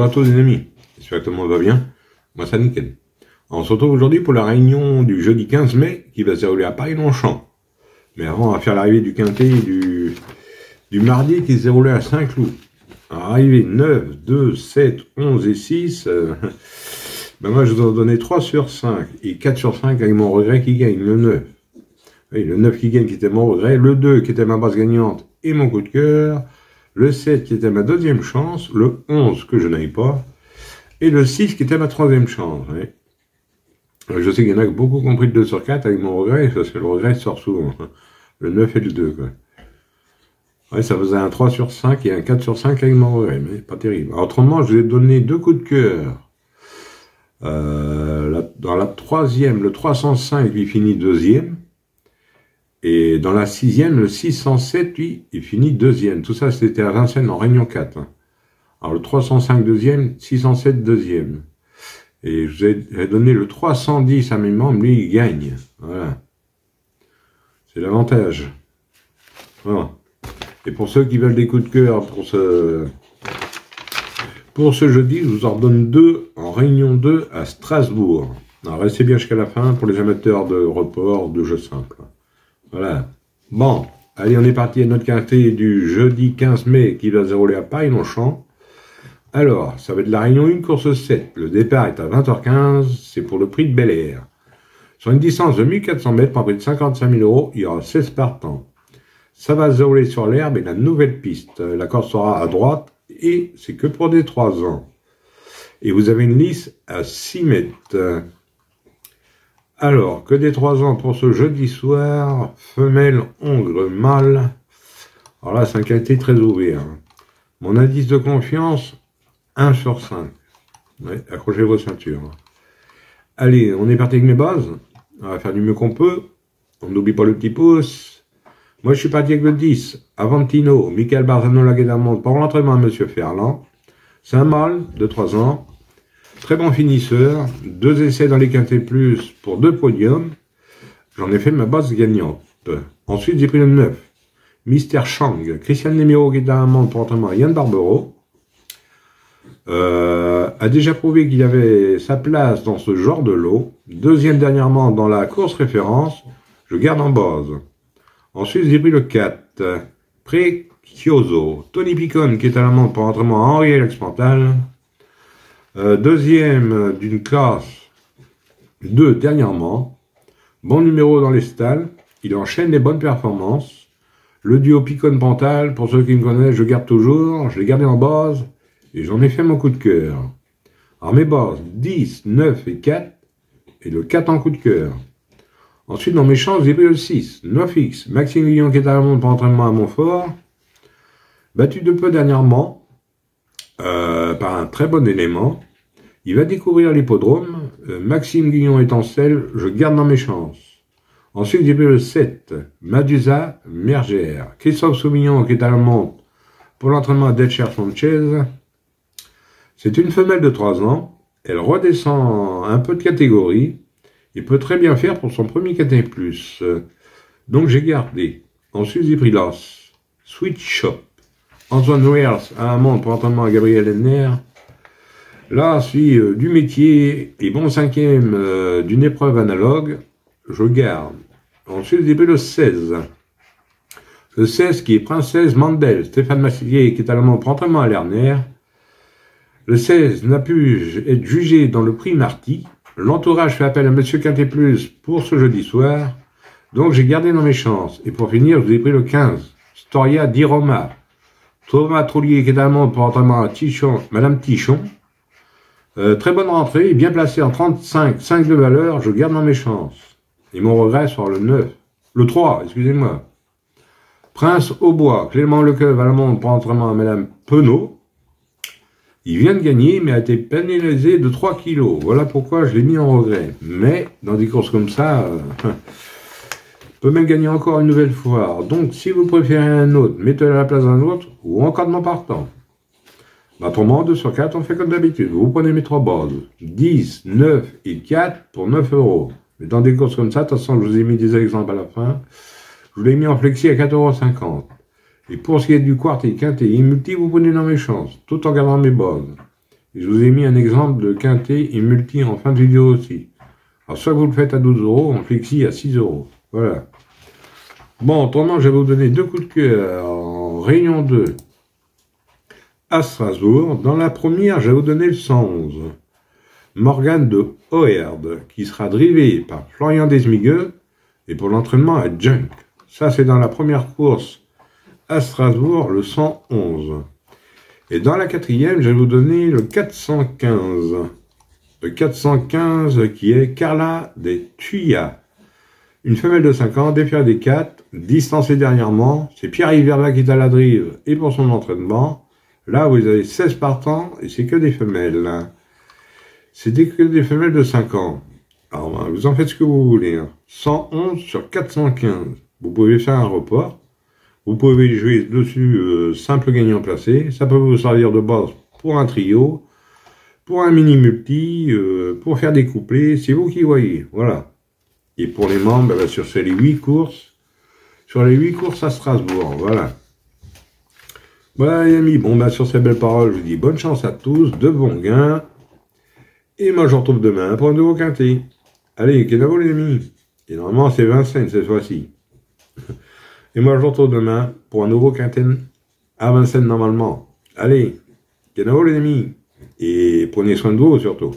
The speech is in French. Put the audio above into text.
Bonjour à tous les amis, j'espère que tout le monde va bien, moi ça nickel. On se retrouve aujourd'hui pour la réunion du jeudi 15 mai qui va se dérouler à Paris-Longchamp. Mais avant, on va faire l'arrivée du quintet du mardi qui se déroulait à Saint-Cloud. Arrivée 9, 2, 7, 11 et 6, ben moi je vous en donnais 3 sur 5 et 4 sur 5 avec mon regret qui gagne, le 9. Oui, le 9 qui gagne qui était mon regret, le 2 qui était ma base gagnante et mon coup de cœur, le 7 qui était ma deuxième chance, le 11 que je n'avais pas, et le 6 qui était ma troisième chance. Oui. Je sais qu'il y en a beaucoup compris le 2 sur 4 avec mon regret, parce que le regret sort souvent. Le 9 et le 2, quoi. Ouais, ça faisait un 3 sur 5 et un 4 sur 5 avec mon regret, mais pas terrible. Autrement, je vous ai donné 2 coups de cœur. Dans la troisième, le 305, il finit deuxième. Et dans la sixième, le 607, lui, il finit deuxième. Tout ça, c'était à Vincennes en Réunion 4. Hein. Alors le 305 deuxième, 607 deuxième. Et je vous ai donné le 310 à mes membres, lui, il gagne. Voilà. C'est l'avantage. Voilà. Et pour ceux qui veulent des coups de cœur pour ce jeudi, je vous en donne 2 en Réunion 2 à Strasbourg. Alors restez bien jusqu'à la fin pour les amateurs de report, de jeux simples. Voilà. Bon, allez, on est parti à notre quintet du jeudi 15 mai qui va se dérouler à Paris-Longchamp. Alors, ça va être la Réunion 1, course 7. Le départ est à 20h15, c'est pour le prix de Bel Air. Sur une distance de 1400 mètres, pour un prix de 55 000 €, il y aura 16 partants. Ça va se dérouler sur l'herbe et la nouvelle piste. La course sera à droite et c'est que pour des 3 ans. Et vous avez une lisse à 6 mètres. Alors, que des 3 ans pour ce jeudi soir, femelle, ongre, mâle. Alors là, c'est un quintet très ouvert. Mon indice de confiance, 1 sur 5. Ouais, accrochez vos ceintures. Allez, on est parti avec mes bases. On va faire du mieux qu'on peut. On n'oublie pas le petit pouce. Moi, je suis parti avec le 10. Avantino, Michael Barzano, la Guédamonde, pour l'entraînement à Monsieur Ferland. C'est un mâle de 3 ans. Très bon finisseur, 2 essais dans les quintés plus pour 2 podiums. J'en ai fait ma base gagnante. Ensuite, j'ai pris le 9. Mister Chang, Christian Nemiro qui est à l'amende pour entraînement à Yann Barbero. A déjà prouvé qu'il avait sa place dans ce genre de lot. Deuxième dernièrement dans la course référence, je garde en base. Ensuite, j'ai pris le 4. Precioso, Tony Picon qui est à l'amende pour entraînement à Henri Alex Pantal. Deuxième d'une classe 2 dernièrement. Bon numéro dans les stalles. Il enchaîne les bonnes performances. Le duo Picon-Pantal, pour ceux qui me connaissent, je garde toujours. Je l'ai gardé en base et j'en ai fait mon coup de cœur. Alors mes bases, 10, 9 et 4. Et le 4 en coup de cœur. Ensuite, dans mes chances, j'ai pris le 6. 9X, Maxime Guillon qui est à la montre pour entraînement à Montfort. Battu de peu dernièrement. Par un très bon élément. Il va découvrir l'hippodrome. Maxime Guillon est en selle, je garde dans mes chances. Ensuite, j'ai pris le 7. Madusa Mergère. Christophe Soumillon qui est à la montre pour l'entraînement à Detcher Sanchez. C'est une femelle de 3 ans. Elle redescend un peu de catégorie. Il peut très bien faire pour son premier quintet plus. Donc j'ai gardé. Ensuite, j'ai pris l'As. Sweet Shop. Antoine Wears à Amande pour entraînement à Gabriel Henner. Là, suis du métier et bon 5e d'une épreuve analogue, je garde. Ensuite, j'ai pris le 16. Le 16 qui est Princesse Mandel, Stéphane Massilier qui est à l'amende pour entraînement à Lerner. Le 16 n'a pu être jugé dans le prix Marty. L'entourage fait appel à Monsieur Quintet Plus pour ce jeudi soir. Donc j'ai gardé dans mes chances. Et pour finir, je vous ai pris le 15. Storia di Roma. Thomas Troulier qui est à l'amende pour entraînement à Tichon, Madame Tichon. Très bonne rentrée, bien placé en 35, 5 de valeur, je garde dans mes chances. Et mon regret sur le 9. Le 3, excusez-moi. Prince Aubois, Clément Lecoeuvre à l'amende pour entraînement à Madame Penaud. Il vient de gagner, mais a été pénalisé de 3 kilos. Voilà pourquoi je l'ai mis en regret. Mais, dans des courses comme ça, peut même gagner encore une nouvelle fois. Donc, si vous préférez un autre, mettez-le à la place d'un autre, ou encadrement partant. Autrement, 2 sur 4, on fait comme d'habitude. Vous prenez mes 3 bases. 10, 9 et 4 pour 9 €. Mais dans des courses comme ça, de toute façon, je vous ai mis des exemples à la fin. Je vous l'ai mis en flexi à 4,50 €. Et pour ce qui est du quart et quintet et multi, vous prenez dans mes chances, tout en gardant mes bases. Je vous ai mis un exemple de quintet et multi en fin de vidéo aussi. Alors, soit vous le faites à 12 €, en flexi à 6 €. Voilà. Bon, autrement, je vais vous donner 2 coups de cœur en réunion 2 à Strasbourg. Dans la première, je vais vous donner le 111. Morgan de Oerde, qui sera drivé par Florian Desmigueux, et pour l'entraînement à Junk. Ça, c'est dans la première course à Strasbourg, le 111. Et dans la quatrième, je vais vous donner le 415. Le 415 qui est Carla des Tuyas. Une femelle de 5 ans, défière des 4, distancée dernièrement. C'est Pierre-Yves Verla qui est à la drive et pour son entraînement. Là, vous avez 16 partants et c'est que des femelles. C'était que des femelles de 5 ans. Alors, vous en faites ce que vous voulez. 111 sur 415. Vous pouvez faire un report. Vous pouvez jouer dessus simple gagnant placé. Ça peut vous servir de base pour un trio, pour un mini-multi, pour faire des couplets. C'est vous qui voyez. Voilà. Et pour les membres, ben, sur les 8 courses, à Strasbourg. Voilà. Voilà les amis. Bon, ben, sur ces belles paroles, je vous dis bonne chance à tous, de bons gains. Et moi, je vous retrouve demain pour un nouveau quintet. Allez, kenavo les amis. Et normalement, c'est Vincennes cette fois-ci. Et moi, je vous retrouve demain pour un nouveau quintet à Vincennes normalement. Allez, kenavo les amis. Et prenez soin de vous surtout.